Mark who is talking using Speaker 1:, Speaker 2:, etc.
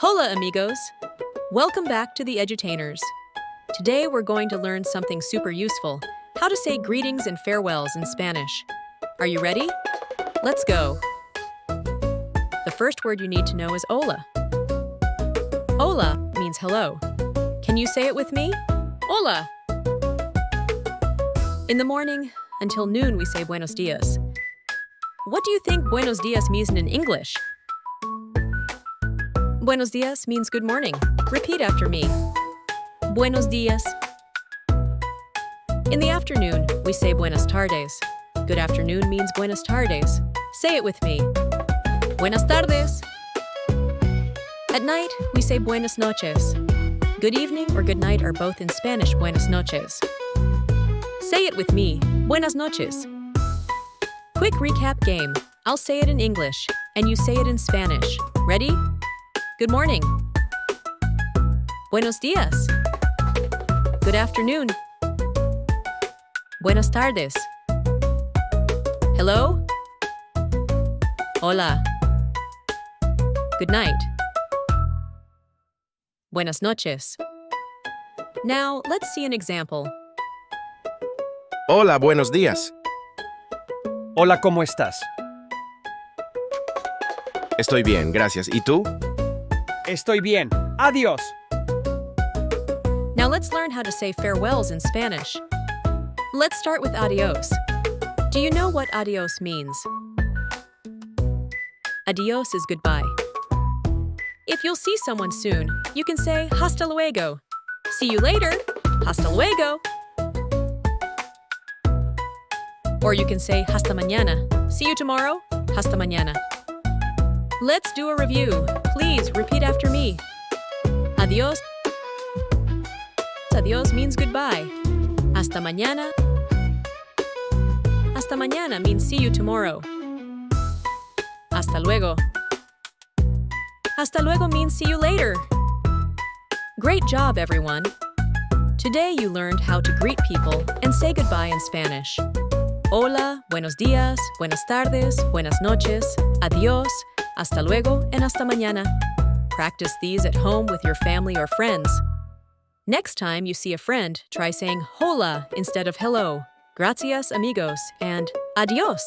Speaker 1: Hola, amigos! Welcome back to the Edutainers. Today we're going to learn something super useful, how to say greetings and farewells in Spanish. Are you ready? Let's go! The first word you need to know is hola. Hola means hello. Can you say it with me? Hola! In the morning, until noon we say Buenos días. What do you think Buenos días means in English? Buenos días means good morning. Repeat after me. Buenos días. In the afternoon, we say Buenas tardes. Good afternoon means Buenas tardes. Say it with me. Buenas tardes. At night, we say Buenas noches. Good evening or good night are both in Spanish Buenas noches. Say it with me. Buenas noches. Quick recap game. I'll say it in English, and you say it in Spanish. Ready? Good morning. Buenos días. Good afternoon. Buenas tardes. Hello. Hola. Good night. Buenas noches. Now, let's see an example.
Speaker 2: Hola, buenos días.
Speaker 3: Hola, ¿cómo estás?
Speaker 2: Estoy bien, gracias. ¿Y tú?
Speaker 3: Estoy bien. Adiós.
Speaker 1: Now let's learn how to say farewells in Spanish. Let's start with adiós. Do you know what adiós means? Adiós is goodbye. If you'll see someone soon, you can say hasta luego. See you later. Hasta luego. Or you can say hasta mañana. See you tomorrow. Hasta mañana. Let's do a review. Please repeat after me. Adiós. Adiós means goodbye. Hasta mañana. Hasta mañana means see you tomorrow. Hasta luego. Hasta luego means see you later. Great job, everyone. Today you learned how to greet people and say goodbye in Spanish. Hola, buenos días, buenas tardes, buenas noches, adiós, hasta luego, and hasta mañana. Practice these at home with your family or friends. Next time you see a friend, try saying hola instead of hello. Gracias, amigos, and adiós.